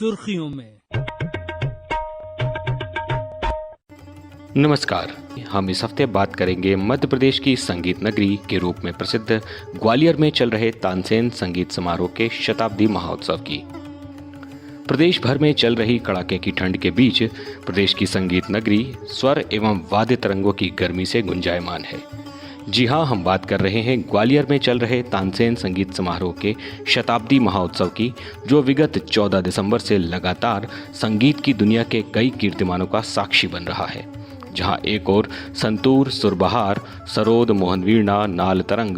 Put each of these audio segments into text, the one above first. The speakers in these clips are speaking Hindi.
सुर्खियों में। नमस्कार, हम इस हफ्ते बात करेंगे मध्य प्रदेश की संगीत नगरी के रूप में प्रसिद्ध ग्वालियर में चल रहे तानसेन संगीत समारोह के शताब्दी महोत्सव की। प्रदेश भर में चल रही कड़ाके की ठंड के बीच प्रदेश की संगीत नगरी स्वर एवं वाद्य तरंगों की गर्मी से गुंजायमान है। जी हाँ, हम बात कर रहे हैं ग्वालियर में चल रहे तानसेन संगीत समारोह के शताब्दी महोत्सव की, जो विगत 14 दिसंबर से लगातार संगीत की दुनिया के कई कीर्तिमानों का साक्षी बन रहा है। जहां एक ओर संतूर, सुरबहार, सरोद, मोहनवीणा, नाल तरंग,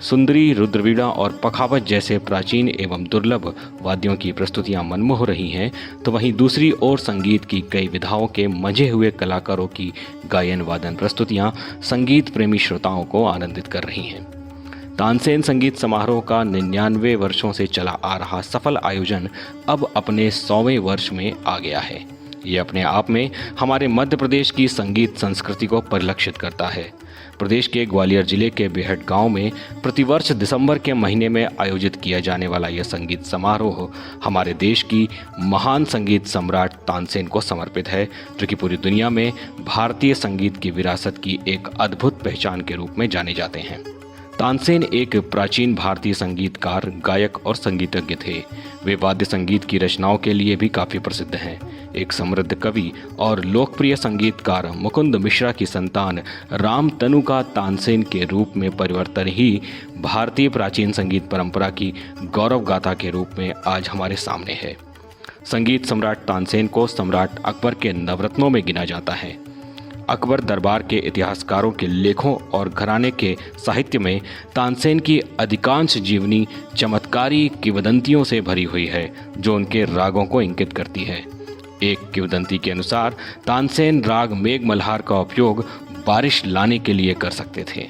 सुंदरी, रुद्रवीणा और पखावज जैसे प्राचीन एवं दुर्लभ वाद्यों की प्रस्तुतियां मनमोह रही हैं, तो वहीं दूसरी ओर संगीत की कई विधाओं के मंझे हुए कलाकारों की गायन वादन प्रस्तुतियां संगीत प्रेमी श्रोताओं को आनंदित कर रही हैं। तानसेन संगीत समारोह का 99 वर्षों से चला आ रहा सफल आयोजन अब अपने 100वें वर्ष में आ गया है। ये अपने आप में हमारे मध्य प्रदेश की संगीत संस्कृति को परिलक्षित करता है। प्रदेश के ग्वालियर जिले के बेहट गांव में प्रतिवर्ष दिसंबर के महीने में आयोजित किया जाने वाला यह संगीत समारोह हमारे देश की महान संगीत सम्राट तानसेन को समर्पित है, जो कि पूरी दुनिया में भारतीय संगीत की विरासत की एक अद्भुत पहचान के रूप में जाने जाते हैं। तानसेन एक प्राचीन भारतीय संगीतकार, गायक और संगीतज्ञ थे। वे वाद्य संगीत की रचनाओं के लिए भी काफी प्रसिद्ध हैं। एक समृद्ध कवि और लोकप्रिय संगीतकार मुकुंद मिश्रा की संतान राम तनुका तानसेन के रूप में परिवर्तन ही भारतीय प्राचीन संगीत परंपरा की गौरव गाथा के रूप में आज हमारे सामने है। संगीत सम्राट तानसेन को सम्राट अकबर के नवरत्नों में गिना जाता है। अकबर दरबार के इतिहासकारों के लेखों और घराने के साहित्य में तानसेन की अधिकांश जीवनी चमत्कारी किंवदंतियों से भरी हुई है, जो उनके रागों को इंगित करती है। एक किंवदंती के अनुसार तानसेन राग मेघ मल्हार का उपयोग बारिश लाने के लिए कर सकते थे।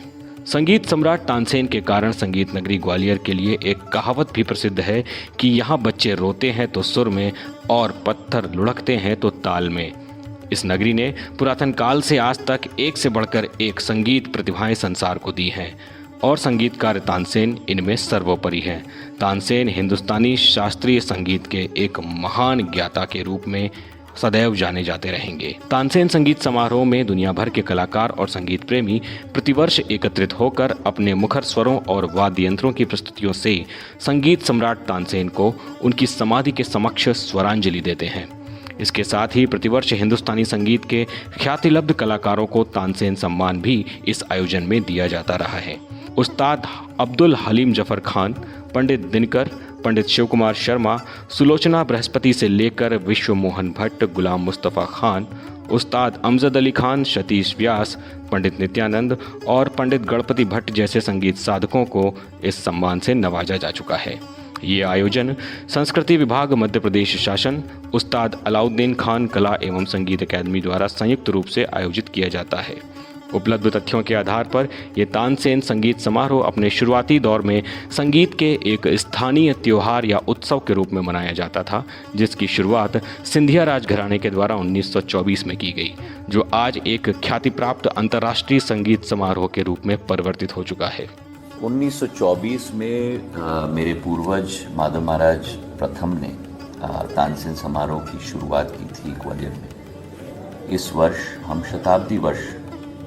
संगीत सम्राट तानसेन के कारण संगीत नगरी ग्वालियर के लिए एक कहावत भी प्रसिद्ध है कि यहाँ बच्चे रोते हैं तो सुर में और पत्थर लुढ़कते हैं तो ताल में। इस नगरी ने पुरातन काल से आज तक एक से बढ़कर एक संगीत प्रतिभाएं संसार को दी हैं और संगीतकार तानसेन इनमें सर्वोपरि हैं। तानसेन हिंदुस्तानी शास्त्रीय संगीत के एक महान ज्ञाता के रूप में सदैव जाने जाते रहेंगे। तानसेन संगीत समारोह में दुनिया भर के कलाकार और संगीत प्रेमी प्रतिवर्ष एकत्रित होकर अपने मुखर स्वरों और वाद्य यंत्रों की प्रस्तुतियों से संगीत सम्राट तानसेन को उनकी समाधि के समक्ष स्वरांजलि देते हैं। इसके साथ ही प्रतिवर्ष हिंदुस्तानी संगीत के ख्यातिलब्ध कलाकारों को तानसेन सम्मान भी इस आयोजन में दिया जाता रहा है। उस्ताद अब्दुल हलीम जफर खान, पंडित दिनकर, पंडित शिव कुमार शर्मा, सुलोचना बृहस्पति से लेकर विश्व मोहन भट्ट, गुलाम मुस्तफ़ा खान, उस्ताद अमजद अली खान, सतीश व्यास, पंडित नित्यानंद और पंडित गणपति भट्ट जैसे संगीत साधकों को इस सम्मान से नवाजा जा चुका है। ये आयोजन संस्कृति विभाग, मध्य प्रदेश शासन, उस्ताद अलाउद्दीन खान कला एवं संगीत अकादमी द्वारा संयुक्त रूप से आयोजित किया जाता है। उपलब्ध तथ्यों के आधार पर यह तानसेन संगीत समारोह अपने शुरुआती दौर में संगीत के एक स्थानीय त्योहार या उत्सव के रूप में मनाया जाता था, जिसकी शुरुआत सिंधिया राजघराने के द्वारा 1924 में की गई, जो आज एक ख्याति प्राप्त अंतर्राष्ट्रीय संगीत समारोह के रूप में परिवर्तित हो चुका है। 1924 में मेरे पूर्वज माधव महाराज प्रथम ने तानसेन समारोह की शुरुआत की थी ग्वालियर में। इस वर्ष हम शताब्दी वर्ष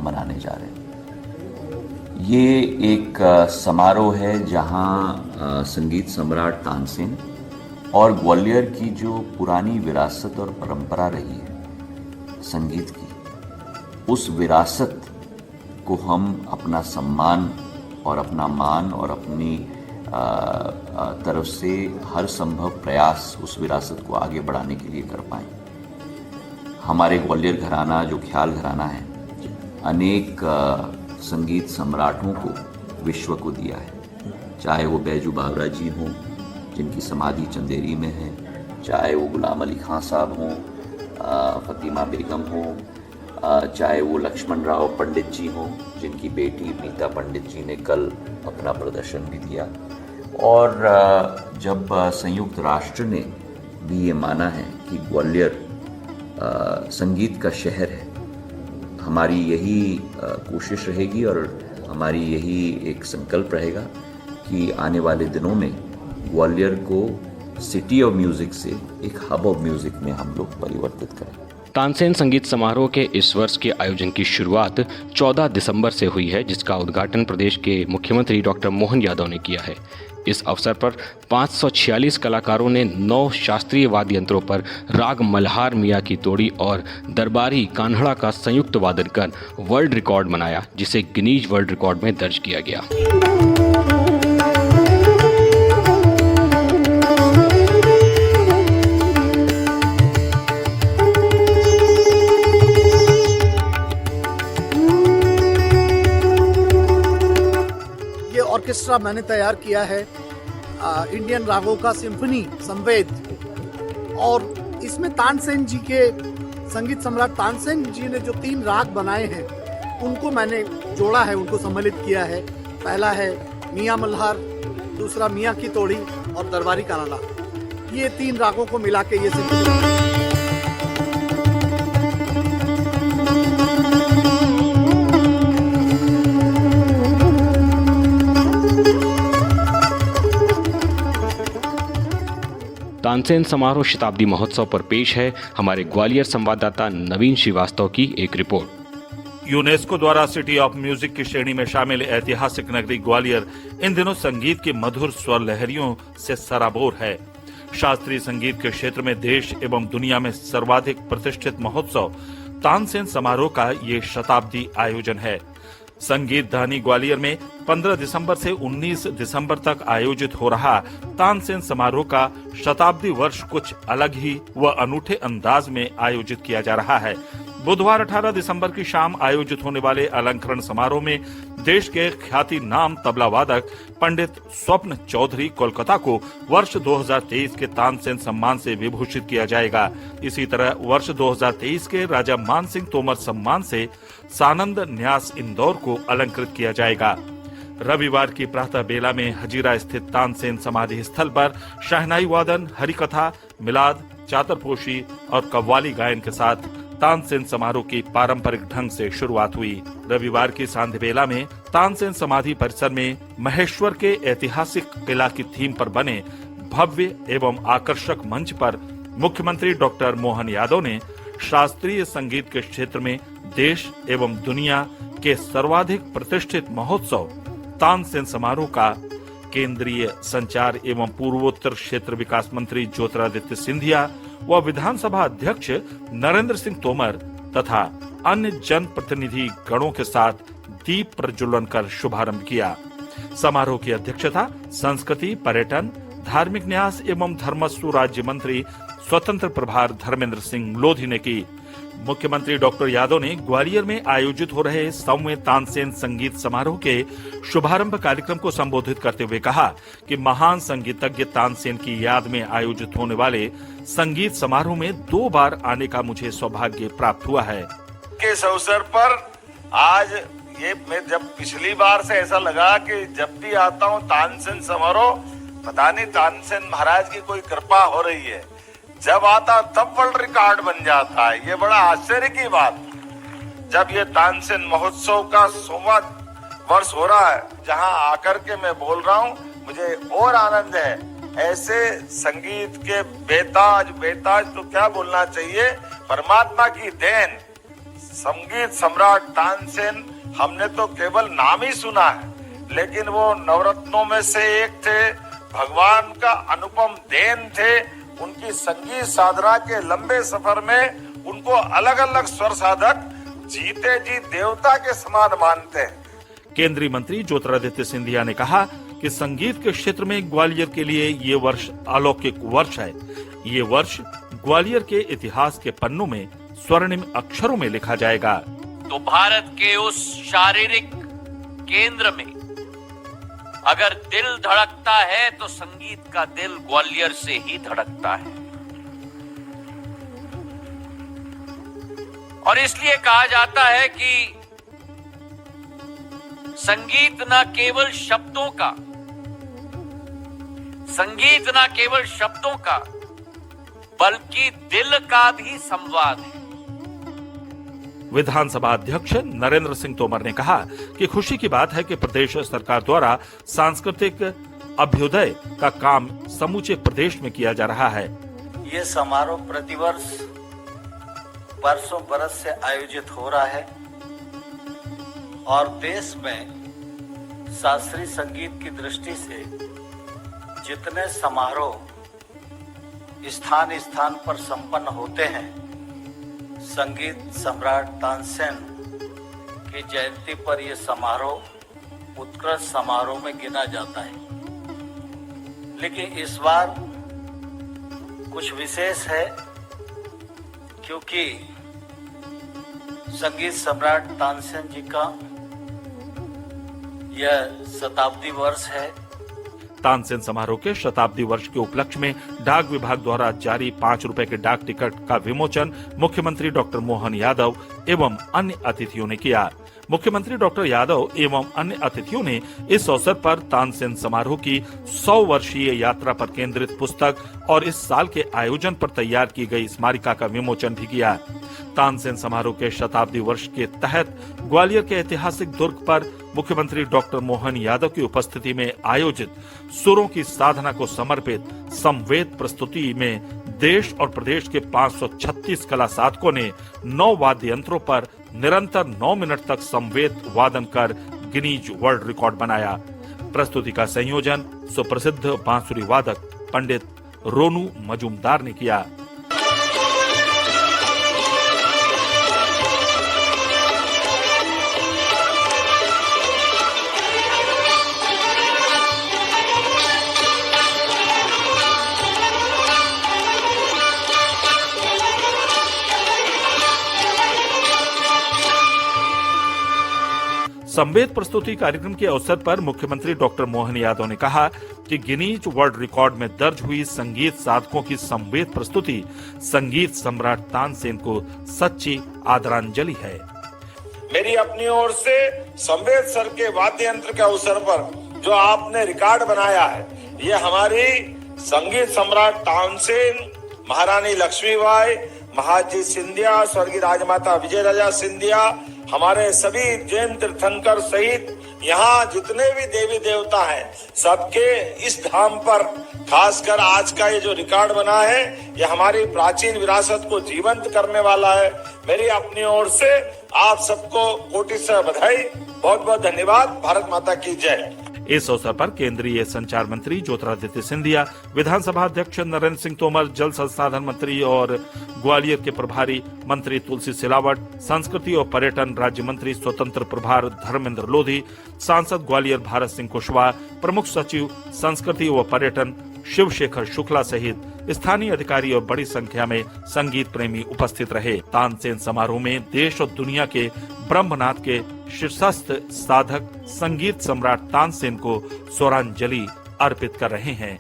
मनाने जा रहे हैं। ये एक समारोह है जहां संगीत सम्राट तानसेन और ग्वालियर की जो पुरानी विरासत और परंपरा रही है संगीत की, उस विरासत को हम अपना सम्मान और अपना मान और अपनी तरफ से हर संभव प्रयास उस विरासत को आगे बढ़ाने के लिए कर पाएं। हमारे ग्वालियर घराना जो ख्याल घराना है, अनेक संगीत सम्राटों को विश्व को दिया है, चाहे वो बैजू बावरा जी हों जिनकी समाधि चंदेरी में है, चाहे वो गुलाम अली खां साहब हों, फतीमा बेगम हों, चाहे वो लक्ष्मण राव पंडित जी हों जिनकी बेटी मीता पंडित जी ने कल अपना प्रदर्शन भी दिया। और जब संयुक्त राष्ट्र ने भी ये माना है कि ग्वालियर संगीत का शहर है, हमारी यही कोशिश रहेगी और हमारी यही एक संकल्प रहेगा कि आने वाले दिनों में ग्वालियर को सिटी ऑफ म्यूजिक से एक हब ऑफ म्यूजिक में हम लोग परिवर्तित करें। तानसेन संगीत समारोह के इस वर्ष के आयोजन की शुरुआत 14 दिसंबर से हुई है, जिसका उद्घाटन प्रदेश के मुख्यमंत्री डॉक्टर मोहन यादव ने किया है। इस अवसर पर 546 कलाकारों ने 9 शास्त्रीय वाद्य यंत्रों पर राग मल्हार मियाँ की तोड़ी और दरबारी कान्हड़ा का संयुक्त वादन कर वर्ल्ड रिकॉर्ड बनाया, जिसे गिनीज वर्ल्ड रिकॉर्ड में दर्ज किया गया। ऑर्केस्ट्रा मैंने तैयार किया है इंडियन रागों का सिम्फनी संवेद, और इसमें तानसेन जी के संगीत सम्राट तानसेन जी ने जो 3 राग बनाए हैं उनको मैंने जोड़ा है, उनको सम्मिलित किया है। पहला है मियाँ मल्हार, दूसरा मियाँ की तोड़ी और दरबारी कानाडा। ये 3 रागों को मिला के ये सिम्फनी। तानसेन समारोह शताब्दी महोत्सव पर पेश है हमारे ग्वालियर संवाददाता नवीन श्रीवास्तव की एक रिपोर्ट। यूनेस्को द्वारा सिटी ऑफ म्यूजिक की श्रेणी में शामिल ऐतिहासिक नगरी ग्वालियर इन दिनों संगीत की मधुर स्वर लहरियों से सराबोर है। शास्त्रीय संगीत के क्षेत्र में देश एवं दुनिया में सर्वाधिक प्रतिष्ठित महोत्सव तानसेन समारोह का ये शताब्दी आयोजन है। संगीत धानी ग्वालियर में 15 दिसंबर से 19 दिसंबर तक आयोजित हो रहा तानसेन समारोह का शताब्दी वर्ष कुछ अलग ही व अनूठे अंदाज में आयोजित किया जा रहा है। बुधवार 18 दिसंबर की शाम आयोजित होने वाले अलंकरण समारोह में देश के ख्याति नाम तबला वादक पंडित स्वप्न चौधरी कोलकाता को वर्ष 2023 के तानसेन सम्मान से विभूषित किया जाएगा। इसी तरह वर्ष 2023 के राजा मान सिंह तोमर सम्मान से सानंद न्यास इंदौर को अलंकृत किया जाएगा। रविवार की प्रातः बेला में हजीरा स्थित तानसेन समाधि स्थल पर शहनाई वादन, हरिकथा, मिलाद, चातरपोशी और कव्वाली गायन के साथ तानसेन समारोह की पारंपरिक ढंग से शुरुआत हुई। रविवार की सांध्य बेला में तानसेन समाधि परिसर में महेश्वर के ऐतिहासिक किला की थीम पर बने भव्य एवं आकर्षक मंच पर मुख्यमंत्री डॉक्टर मोहन यादव ने शास्त्रीय संगीत के क्षेत्र में देश एवं दुनिया के सर्वाधिक प्रतिष्ठित महोत्सव तानसेन समारोह का केंद्रीय संचार एवं पूर्वोत्तर क्षेत्र विकास मंत्री ज्योतिरादित्य सिंधिया व विधानसभा अध्यक्ष नरेंद्र सिंह तोमर तथा अन्य जनप्रतिनिधि गणों के साथ दीप प्रज्वलन कर शुभारंभ किया। समारोह की अध्यक्षता संस्कृति, पर्यटन, धार्मिक न्यास एवं धर्मस्व राज्य मंत्री स्वतंत्र प्रभार धर्मेंद्र सिंह लोधी ने की। मुख्यमंत्री डॉक्टर यादव ने ग्वालियर में आयोजित हो रहे 100वें तानसेन संगीत समारोह के शुभारंभ कार्यक्रम को संबोधित करते हुए कहा कि महान संगीतज्ञ तानसेन की याद में आयोजित होने वाले संगीत समारोह में 2 बार आने का मुझे सौभाग्य प्राप्त हुआ है। इस अवसर पर आज ये मैं जब पिछली बार से ऐसा लगा कि जब भी आता हूँ तानसेन समारोह, पता नहीं तानसेन महाराज की कोई कृपा हो रही है, जब आता तब वर्ल्ड रिकॉर्ड बन जाता है। ये बड़ा आश्चर्य की बात। जब ये तानसेन महोत्सव का 100वां वर्ष हो रहा है, जहां आकर के मैं बोल रहा हूं, मुझे और आनंद है। ऐसे संगीत के बेताज तो क्या बोलना चाहिए, परमात्मा की देन संगीत सम्राट तानसेन हमने तो केवल नाम ही सुना है, लेकिन वो नवरत्नों में से एक थे, भगवान का अनुपम देन थे। उनकी संगीत साधना के लंबे सफर में उनको अलग अलग स्वर साधक जीते जी देवता के समान मानते हैं। केंद्रीय मंत्री ज्योतिरादित्य सिंधिया ने कहा कि संगीत के क्षेत्र में ग्वालियर के लिए ये वर्ष अलौकिक वर्ष है। ये वर्ष ग्वालियर के इतिहास के पन्नों में स्वर्णिम अक्षरों में लिखा जाएगा। तो भारत के उस शारीरिक केंद्र में अगर दिल धड़कता है तो संगीत का दिल ग्वालियर से ही धड़कता है। और इसलिए कहा जाता है कि संगीत न केवल शब्दों का बल्कि दिल का भी संवाद है। विधानसभा अध्यक्ष नरेंद्र सिंह तोमर ने कहा कि खुशी की बात है कि प्रदेश सरकार द्वारा सांस्कृतिक अभ्युदय का काम समूचे प्रदेश में किया जा रहा है। ये समारोह प्रतिवर्ष वर्षों बरस से आयोजित हो रहा है और देश में शास्त्रीय संगीत की दृष्टि से जितने समारोह स्थान स्थान पर संपन्न होते हैं, संगीत सम्राट तानसेन की जयंती पर यह समारोह उत्कृष्ट समारोह में गिना जाता है। लेकिन इस बार कुछ विशेष है, क्योंकि संगीत सम्राट तानसेन जी का यह शताब्दी वर्ष है। तानसेन समारोह के शताब्दी वर्ष के उपलक्ष्य में डाक विभाग द्वारा जारी 5 रुपए के डाक टिकट का विमोचन मुख्यमंत्री डॉक्टर मोहन यादव एवं अन्य अतिथियों ने किया। मुख्यमंत्री डॉक्टर यादव एवं अन्य अतिथियों ने इस अवसर पर तानसेन समारोह की 100 वर्षीय यात्रा पर केंद्रित पुस्तक और इस साल के आयोजन पर तैयार की गई स्मारिका का विमोचन भी किया। तानसेन समारोह के शताब्दी वर्ष के तहत ग्वालियर के ऐतिहासिक दुर्ग पर मुख्यमंत्री डॉक्टर मोहन यादव की उपस्थिति में आयोजित सुरों की साधना को समर्पित संवेद प्रस्तुति में देश और प्रदेश के 536 कला साधकों ने 9 वाद्य यंत्रों पर निरंतर 9 मिनट तक संवेद वादन कर गिनीज वर्ल्ड रिकॉर्ड बनाया। प्रस्तुति का संयोजन सुप्रसिद्ध बांसुरी वादक पंडित रोनू मजूमदार ने किया। संवेद प्रस्तुति कार्यक्रम के अवसर पर मुख्यमंत्री डॉक्टर मोहन यादव ने कहा कि गिनीज वर्ल्ड रिकॉर्ड में दर्ज हुई संगीत साधकों की संवेद प्रस्तुति संगीत सम्राट तानसेन को सच्ची आदरांजलि है। मेरी अपनी ओर से संवेद सर के वाद्य यंत्र के अवसर पर जो आपने रिकॉर्ड बनाया है, ये हमारी संगीत सम्राट तानसेन, महारानी लक्ष्मीबाई, महाजी सिंधिया, स्वर्गीय राजमाता विजय राजा सिंधिया, हमारे सभी जैन तीर्थंकर सहित यहाँ जितने भी देवी देवता हैं, सबके इस धाम पर खासकर आज का ये जो रिकॉर्ड बना है, ये हमारी प्राचीन विरासत को जीवंत करने वाला है। मेरी अपनी ओर से आप सबको कोटि से बधाई, बहुत बहुत धन्यवाद। भारत माता की जय। इस अवसर पर केंद्रीय संचार मंत्री ज्योतिरादित्य सिंधिया, विधानसभा अध्यक्ष नरेंद्र सिंह तोमर, जल संसाधन मंत्री और ग्वालियर के प्रभारी मंत्री तुलसी सिलावट, संस्कृति और पर्यटन राज्य मंत्री स्वतंत्र प्रभार धर्मेंद्र लोधी, सांसद ग्वालियर भारत सिंह कुशवाहा, प्रमुख सचिव संस्कृति व पर्यटन शिवशेखर शुक्ला सहित स्थानीय अधिकारी और बड़ी संख्या में संगीत प्रेमी उपस्थित रहे। तानसेन समारोह में देश और दुनिया के ब्रह्मनाथ के शीर्षस्थ साधक संगीत सम्राट तानसेन को स्वरांजलि अर्पित कर रहे हैं।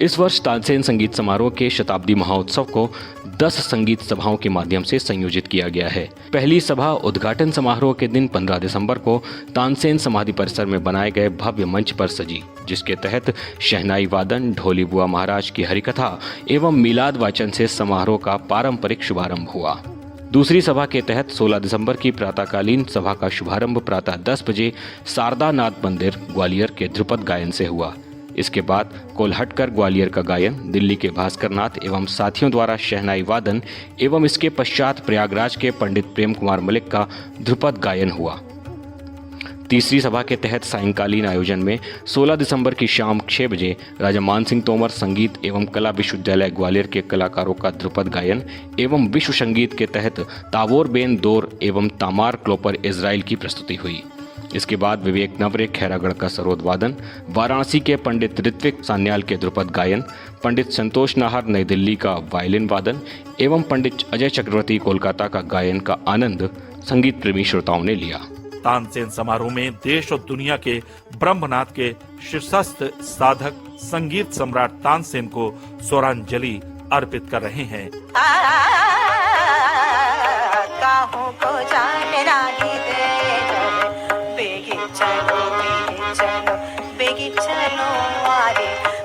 इस वर्ष तानसेन संगीत समारोह के शताब्दी महोत्सव को 10 संगीत सभाओं के माध्यम से संयोजित किया गया है। पहली सभा उद्घाटन समारोह के दिन 15 दिसंबर को तानसेन समाधि परिसर में बनाए गए भव्य मंच पर सजी, जिसके तहत शहनाई वादन, ढोली बुआ महाराज की हरिकथा एवं मिलाद वाचन से समारोह का पारंपरिक शुभारंभ हुआ। दूसरी सभा के तहत 16 दिसंबर की प्रातःकालीन सभा का शुभारंभ प्रातः 10 बजे शारदानाथ मंदिर ग्वालियर के ध्रुपद गायन से हुआ। इसके बाद कोल्हटकर ग्वालियर का गायन, दिल्ली के भास्कर नाथ एवं साथियों द्वारा शहनाई वादन एवं इसके पश्चात प्रयागराज के पंडित प्रेम कुमार मलिक का ध्रुपद गायन हुआ। तीसरी सभा के तहत सायंकालीन आयोजन में 16 दिसंबर की शाम 6 बजे राजा मानसिंह तोमर संगीत एवं कला विश्वविद्यालय ग्वालियर के कलाकारों का ध्रुपद गायन एवं विश्व संगीत के तहत तावोर बेन दौर एवं तामार क्लोपर इजराइल की प्रस्तुति हुई। इसके बाद विवेक नवरे खैरागढ़ का सरोद वादन, वाराणसी के पंडित ऋत्विक सान्याल के ध्रुपद गायन, पंडित संतोष नाहर नई दिल्ली का वायलिन वादन एवं पंडित अजय चक्रवर्ती कोलकाता का गायन का आनंद संगीत प्रेमी श्रोताओं ने लिया। तानसेन समारोह में देश और दुनिया के ब्रह्मनाथ के शीर्षस्थ साधक संगीत सम्राट तानसेन को स्वरांजलि अर्पित कर रहे हैं।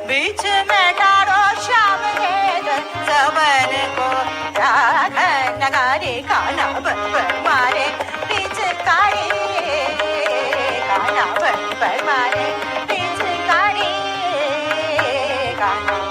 बीच में डारो श्याम सबन को नगारे खाना बन मारे बीच कारी गाना बन मारे बीच कारी गाना।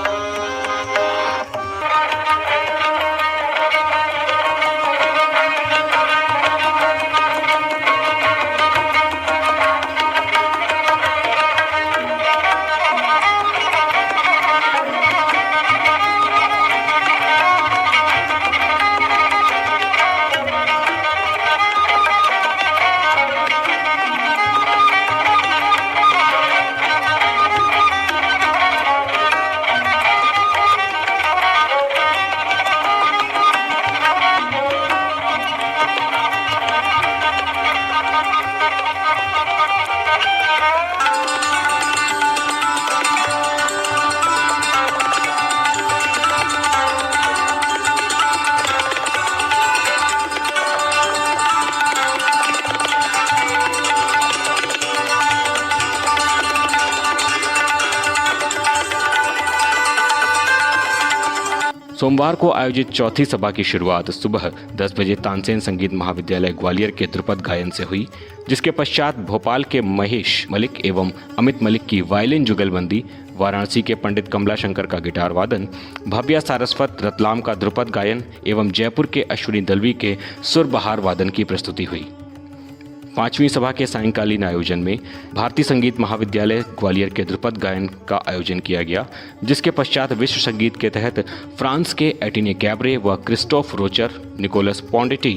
सोमवार को आयोजित चौथी सभा की शुरुआत सुबह 10 बजे तानसेन संगीत महाविद्यालय ग्वालियर के ध्रुपद गायन से हुई, जिसके पश्चात भोपाल के महेश मलिक एवं अमित मलिक की वायलिन जुगलबंदी, वाराणसी के पंडित कमला शंकर का गिटार वादन, भव्या सारस्वत रतलाम का ध्रुपद गायन एवं जयपुर के अश्विनी दलवी के सुर बहार वादन की प्रस्तुति हुई। पांचवीं सभा के सायंकालीन आयोजन में भारतीय संगीत महाविद्यालय ग्वालियर के ध्रुपद गायन का आयोजन किया गया, जिसके पश्चात विश्व संगीत के तहत फ्रांस के एटिने कैब्रे व क्रिस्टोफ रोचर, निकोलस पॉन्डेटी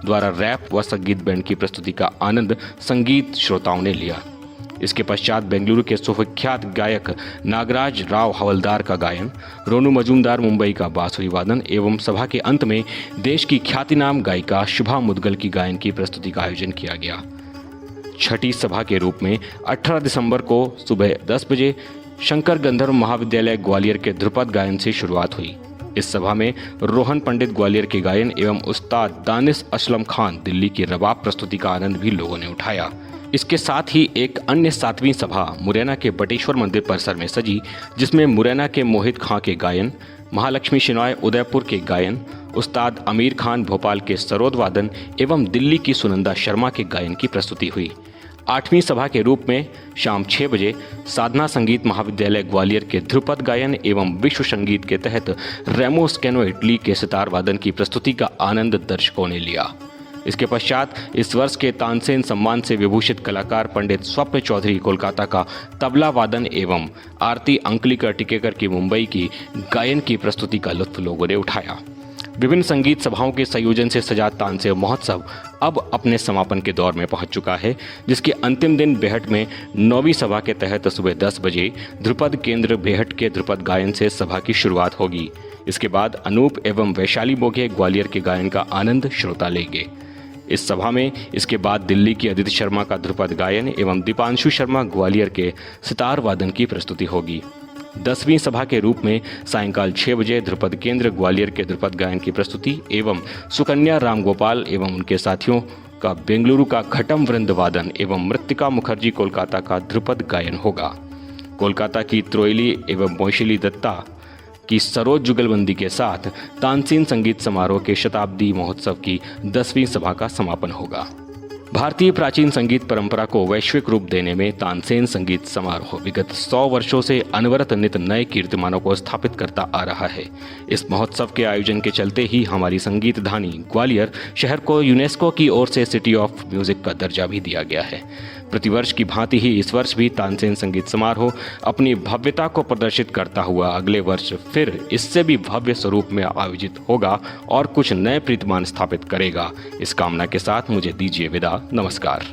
द्वारा रैप व संगीत बैंड की प्रस्तुति का आनंद संगीत श्रोताओं ने लिया। इसके पश्चात बेंगलुरु के सुविख्यात गायक नागराज राव हवलदार का गायन, रोनू मजूमदार मुंबई का बांसुरी वादन एवं सभा के अंत में देश की ख्यातिनाम गायिका शुभा मुदगल की गायन की प्रस्तुति का आयोजन किया गया। छठी सभा के रूप में 18 दिसंबर को सुबह 10 बजे शंकर गंधर्व महाविद्यालय ग्वालियर के ध्रुपद गायन से शुरुआत हुई। इस सभा में रोहन पंडित ग्वालियर के गायन एवं उस्ताद दानिश असलम खान दिल्ली की रबाब प्रस्तुति का आनंद भी लोगों ने उठाया। इसके साथ ही एक अन्य 7वीं सभा मुरैना के बटेश्वर मंदिर परिसर में सजी, जिसमें मुरैना के मोहित खां के गायन, महालक्ष्मी शिनॉय उदयपुर के गायन, उस्ताद आमिर खान भोपाल के सरोद वादन एवं दिल्ली की सुनंदा शर्मा के गायन की प्रस्तुति हुई। 8वीं सभा के रूप में शाम 6 बजे साधना संगीत महाविद्यालय ग्वालियर के ध्रुपद गायन एवं विश्व संगीत के तहत रेमो स्केनो इटली के सितार वादन की प्रस्तुति का आनंद दर्शकों ने लिया। इसके पश्चात इस वर्ष के तानसेन सम्मान से विभूषित कलाकार पंडित स्वप्न चौधरी कोलकाता का तबला वादन एवं आरती अंकलिकर टिकेकर की मुंबई की गायन की प्रस्तुति का लुत्फ लोगों ने उठाया। विभिन्न संगीत सभाओं के संयोजन से सजा तानसेन महोत्सव अब अपने समापन के दौर में पहुंच चुका है, जिसके अंतिम दिन बेहट में 9वीं सभा के तहत सुबह 10 बजे ध्रुपद केंद्र बेहट के ध्रुपद गायन से सभा की शुरुआत होगी। इसके बाद अनूप एवं वैशाली मोघे ग्वालियर के गायन का आनंद श्रोता लेंगे। इस सभा में इसके बाद दिल्ली की अदिति शर्मा का ध्रुपद गायन एवं दीपांशु शर्मा ग्वालियर के सितार वादन की प्रस्तुति होगी। 10वीं सभा के रूप में सायंकाल 6 बजे ध्रुपद केंद्र ग्वालियर के ध्रुपद गायन की प्रस्तुति एवं सुकन्या रामगोपाल एवं उनके साथियों का बेंगलुरु का घटम वृंद वादन एवं मृत्तिका मुखर्जी कोलकाता का ध्रुपद गायन होगा। कोलकाता की त्रोइली एवं मोशिली दत्ता की सरोज जुगलबंदी के साथ तानसेन संगीत समारोह के शताब्दी महोत्सव की 10वीं सभा का समापन होगा। भारतीय प्राचीन संगीत परंपरा को वैश्विक रूप देने में तानसेन संगीत समारोह विगत 100 वर्षों से अनवरत नित नए कीर्तिमानों को स्थापित करता आ रहा है। इस महोत्सव के आयोजन के चलते ही हमारी संगीत धानी ग्वालियर शहर को यूनेस्को की ओर से सिटी ऑफ म्यूजिक का दर्जा भी दिया गया है। प्रतिवर्ष की भांति ही इस वर्ष भी तानसेन संगीत समारोह अपनी भव्यता को प्रदर्शित करता हुआ अगले वर्ष फिर इससे भी भव्य स्वरूप में आयोजित होगा और कुछ नए कीर्तिमान स्थापित करेगा। इस कामना के साथ मुझे दीजिए विदा। नमस्कार।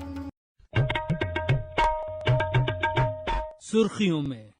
सुर्खियों में